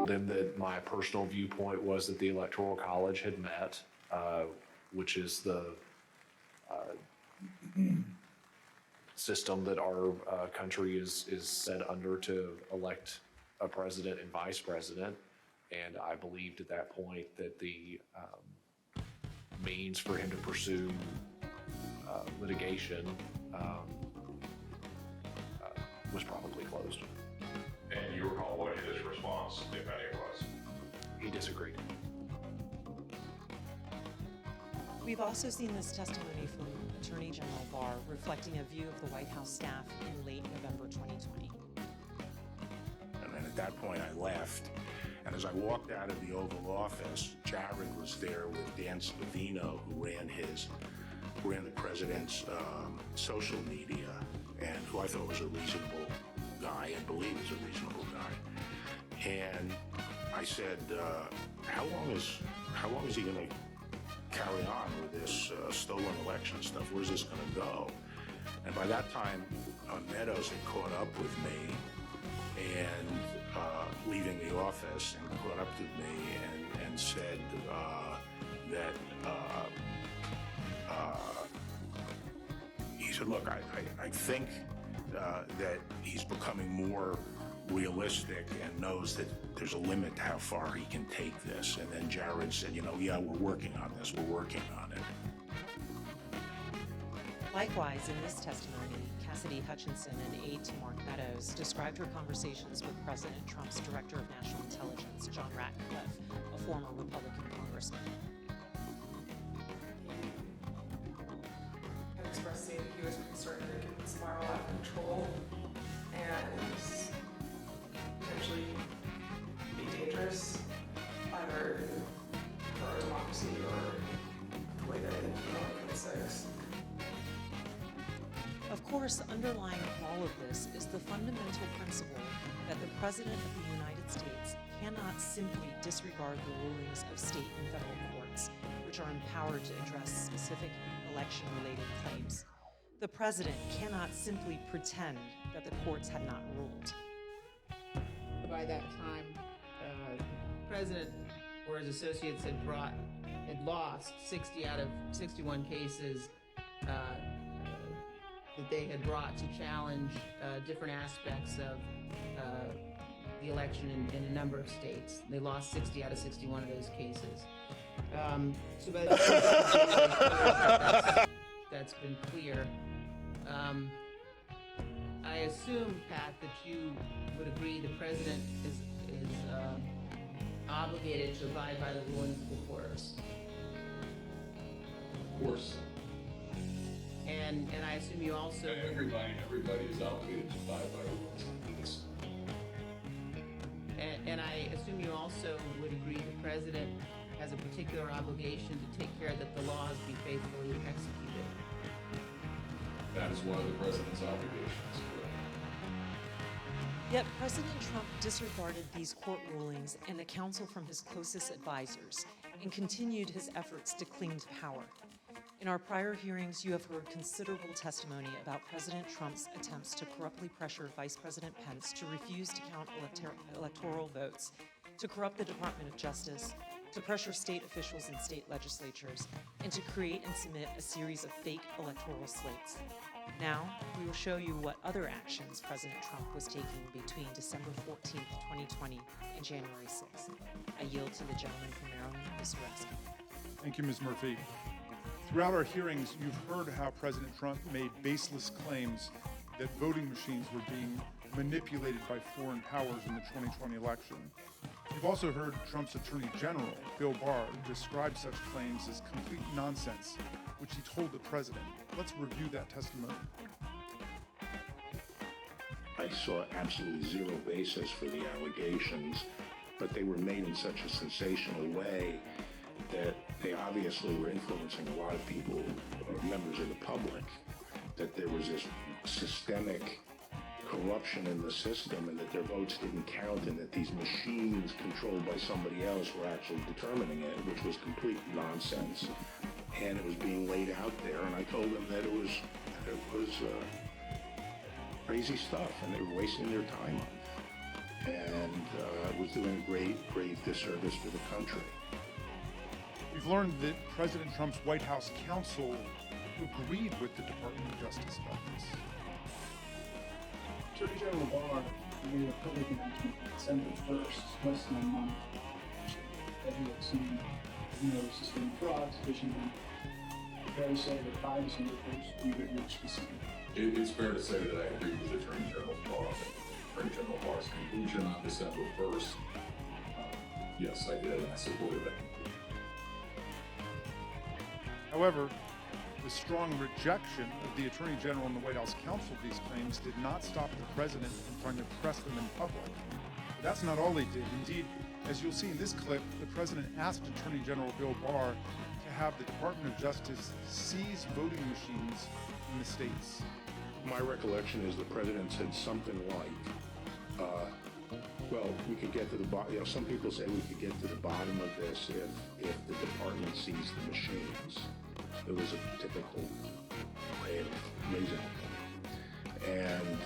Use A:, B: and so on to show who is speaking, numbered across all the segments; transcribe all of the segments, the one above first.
A: Then that my personal viewpoint was that the Electoral College had met, which is the system that our country is set under to elect a president and vice president. And I believed at that point that the means for him to pursue litigation was probably closed.
B: And you recall what his response, if any, was?
A: He disagreed.
C: We've also seen this testimony from Attorney General Barr reflecting a view of the White House staff in late November 2020.
D: And then at that point I left. And as I walked out of the Oval Office, Jared was there with Dan Spavino, who ran the president's social media, and who I thought was a reasonable guy and believe is a reasonable guy. And I said, how long is he going to carry on with this stolen election stuff? Where's this going to go? And by that time, Meadows had caught up with me and leaving the office, and caught up with me and said that he said, look, I think that he's becoming more realistic and knows that there's a limit to how far he can take this. And then Jared said, yeah, we're working on this. We're working on it.
C: Likewise, in this testimony, Cassidy Hutchinson, an aide to Mark Meadows, described her conversations with President Trump's Director of National Intelligence, John Ratcliffe, a former Republican congressman.
E: He expressed saying he was concerned that it could spiral out of control and potentially be dangerous, either for our democracy or the way that I think we're going to say.
C: Of course, underlying all of this is the fundamental principle that the President of the United States cannot simply disregard the rulings of state and federal courts, which are empowered to address specific election-related claims. The President cannot simply pretend that the courts had not ruled.
F: By that time, the President or his associates had lost 60 out of 61 cases that they had brought to challenge different aspects of the election in a number of states. They lost 60 out of 61 of those cases. So by the time that's been clear. I assume, Pat, that you would agree the President is obligated to abide by the rulings of the courts.
B: Of course.
F: And I assume you also...
B: Everybody is obligated to abide by the rules of this.
F: And I assume you also would agree the President has a particular obligation to take care that the laws be faithfully executed.
B: That is one of the President's obligations.
C: Yet President Trump disregarded these court rulings and the counsel from his closest advisors and continued his efforts to cling to power. In our prior hearings, you have heard considerable testimony about President Trump's attempts to corruptly pressure Vice President Pence to refuse to count electoral votes, to corrupt the Department of Justice, to pressure state officials and state legislatures, and to create and submit a series of fake electoral slates. Now, we will show you what other actions President Trump was taking between December 14th, 2020 and January 6th. I yield to the gentleman from Maryland, Mr. Raskin.
G: Thank you, Ms. Murphy. Throughout our hearings, you've heard how President Trump made baseless claims that voting machines were being manipulated by foreign powers in the 2020 election. You've also heard Trump's Attorney General, Bill Barr, describe such claims as complete nonsense, which he told the president. Let's review that testimony.
D: I saw absolutely zero basis for the allegations, but they were made in such a sensational way that they obviously were influencing a lot of people, members of the public, that there was this systemic corruption in the system and that their votes didn't count and that these machines controlled by somebody else were actually determining it, which was complete nonsense. And it was being laid out there, and I told them that it was crazy stuff and they were wasting their time on it. and was doing a grave disservice to the country.
G: We've learned that President Trump's White House counsel agreed with the Department of Justice about this.
H: Attorney General Barr made a public announcement on December 1st, less than a month, that he had seen no sustained fraud, sufficiently fair to say that by December 1st, we would reach the scene.
B: It's fair to say that I agree with Attorney General Barr. Attorney General Barr's conclusion on December 1st, yes, I did, and I supported that conclusion.
G: However, the strong rejection of the Attorney General and the White House counsel of these claims did not stop the president from trying to press them in public. But that's not all he did. Indeed, as you'll see in this clip, the president asked Attorney General Bill Barr to have the Department of Justice seize voting machines in the states.
D: My recollection is the president said something like, well, we could get to the bottom, you know, some people say we could get to the bottom of this if the department seized the machines. It was a typical way of raising a point. And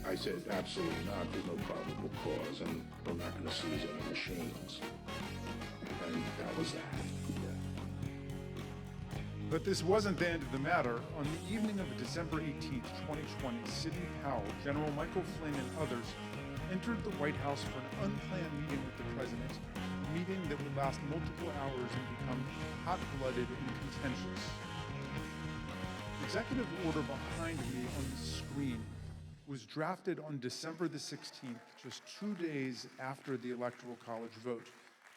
D: I said, absolutely not, there's no probable cause, and we're not going to seize any machines. And that was that.
G: But this wasn't the end of the matter. On the evening of December 18th, 2020, Sidney Powell, General Michael Flynn, and others entered the White House for an unplanned meeting with the president, a meeting that would last multiple hours and become hot-blooded and contentious. The executive order behind me on the screen was drafted on December the 16th, just 2 days after the Electoral College vote,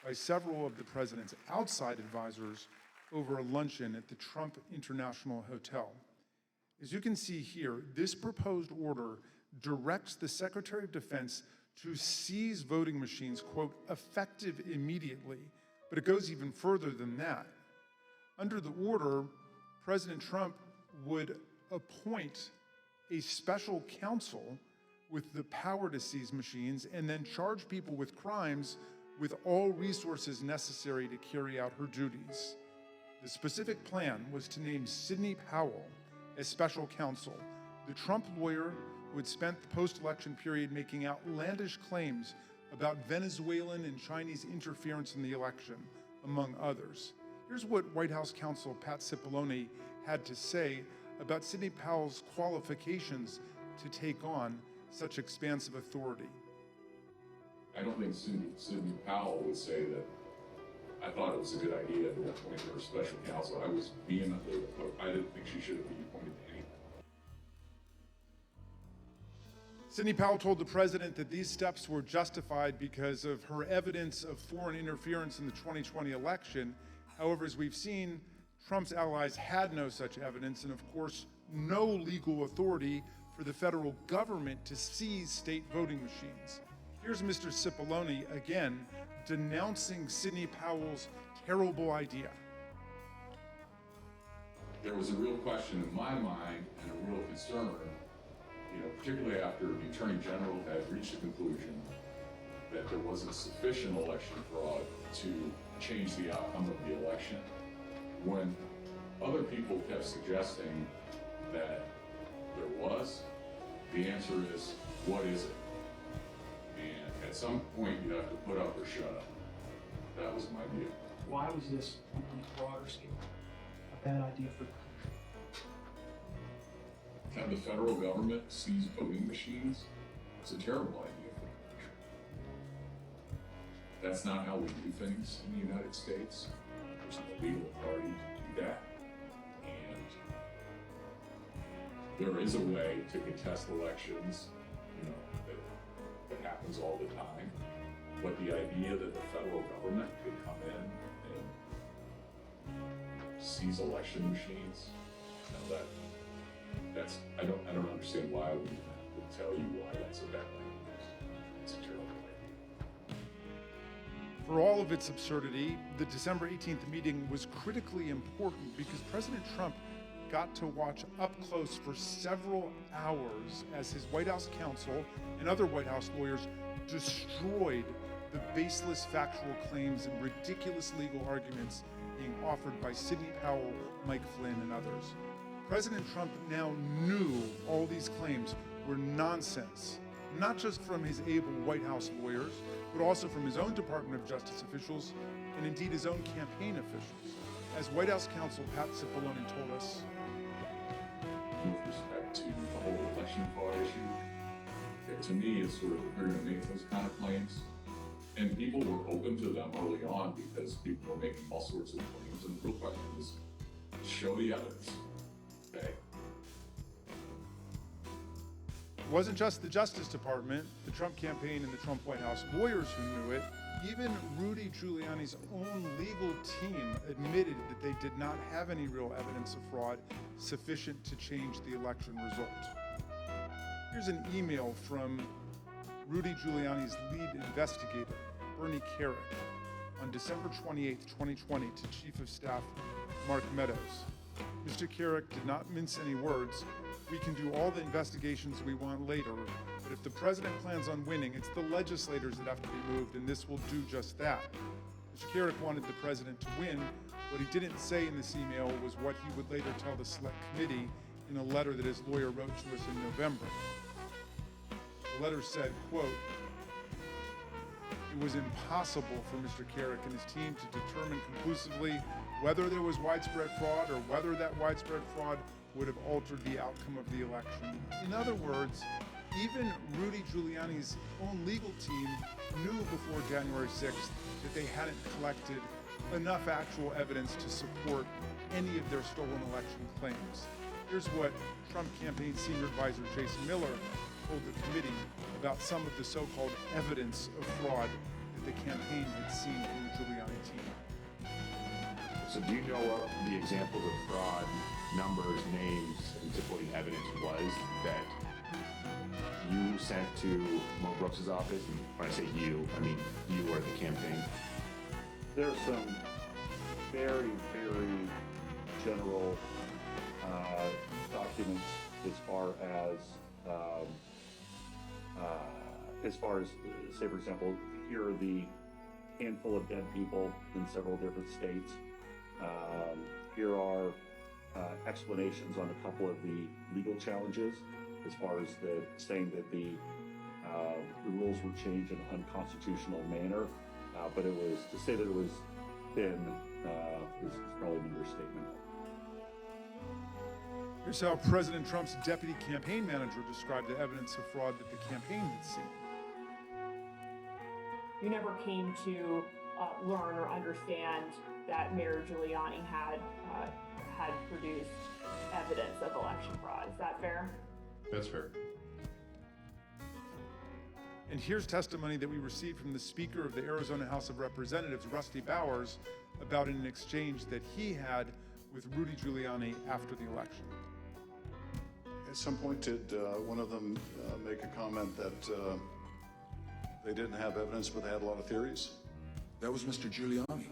G: by several of the president's outside advisors over a luncheon at the Trump International Hotel. As you can see here, this proposed order directs the Secretary of Defense to seize voting machines, quote, effective immediately, but it goes even further than that. Under the order, President Trump would appoint a special counsel with the power to seize machines and then charge people with crimes with all resources necessary to carry out her duties. The specific plan was to name Sidney Powell as special counsel, the Trump lawyer who had spent the post-election period making outlandish claims about Venezuelan and Chinese interference in the election, among others. Here's what White House counsel Pat Cipollone had to say about Sidney Powell's qualifications to take on such expansive authority.
B: I don't think Sidney Powell would say that I thought it was a good idea to appoint her special counsel. I was vehemently opposed. I didn't think she should have been appointed to anything.
G: Sidney Powell told the president that these steps were justified because of her evidence of foreign interference in the 2020 election. However, as we've seen, Trump's allies had no such evidence and, of course, no legal authority for the federal government to seize state voting machines. Here's Mr. Cipollone again denouncing Sidney Powell's terrible idea.
B: There was a real question in my mind and a real concern, particularly after the Attorney General had reached a conclusion that there wasn't sufficient election fraud to change the outcome of the election. When other people kept suggesting that there was, the answer is, what is it? And at some point, you have to put up or shut up. That was my view.
H: Why was this, on a broader scale, a bad idea for the country?
B: Can the federal government seize voting machines? It's a terrible idea for the country. That's not how we do things in the United States. There's no legal authority to do that. And there is a way to contest elections, that happens all the time. But the idea that the federal government could come in and seize election machines, I don't understand why we would tell you why that's a bad idea. It's a terrible idea.
G: For all of its absurdity, the December 18th meeting was critically important because President Trump got to watch up close for several hours as his White House counsel and other White House lawyers destroyed the baseless factual claims and ridiculous legal arguments being offered by Sidney Powell, Mike Flynn, and others. President Trump now knew all these claims were nonsense, not just from his able White House lawyers, but also from his own Department of Justice officials and indeed his own campaign officials. As White House counsel Pat Cipollone told us,
B: with respect to the whole election fraud issue, to me, it's sort of, they're going to make those kind of claims. And people were open to them early on because people were making all sorts of claims. And the real question is, show the evidence. Okay?
G: it wasn't just the Justice Department, the Trump campaign, and the Trump White House lawyers who knew it. Even Rudy Giuliani's own legal team admitted that they did not have any real evidence of fraud sufficient to change the election result. Here's an email from Rudy Giuliani's lead investigator, Bernie Kerik, on December 28, 2020, to Chief of Staff Mark Meadows. Mr. Kerik did not mince any words. We can do all the investigations we want later, but if the president plans on winning, it's the legislators that have to be moved, and this will do just that. Mr. Kerik wanted the president to win. What he didn't say in this email was what he would later tell the Select Committee in a letter that his lawyer wrote to us in November. The letter said, quote, "It was impossible for Mr. Kerik and his team to determine conclusively whether there was widespread fraud or whether that widespread fraud would have altered the outcome of the election." In other words, even Rudy Giuliani's own legal team knew before January 6th that they hadn't collected enough actual evidence to support any of their stolen election claims. Here's what Trump campaign senior advisor Jason Miller told the committee about some of the so-called evidence of fraud that the campaign had seen from the Giuliani team.
I: So do you know what the examples of fraud, numbers, names, and supporting evidence was that you sent to Mo Brooks' office? And when I say you, I mean you or the campaign.
J: There's some very, very general documents as far as, say, for example, here are the handful of dead people in several different states. Here are explanations on a couple of the legal challenges, as far as saying that the rules were changed in an unconstitutional manner, but it was to say that it was thin is probably an understatement.
G: Here's how President Trump's deputy campaign manager described the evidence of fraud that the campaign had seen.
K: You never came to learn or understand that Mayor Giuliani had produced evidence of election fraud. Is that fair?
B: That's fair.
G: And here's testimony that we received from the Speaker of the Arizona House of Representatives, Rusty Bowers, about an exchange that he had with Rudy Giuliani after the election.
L: At some point, did one of them make a comment that they didn't have evidence, but they had a lot of theories?
D: That was Mr. Giuliani.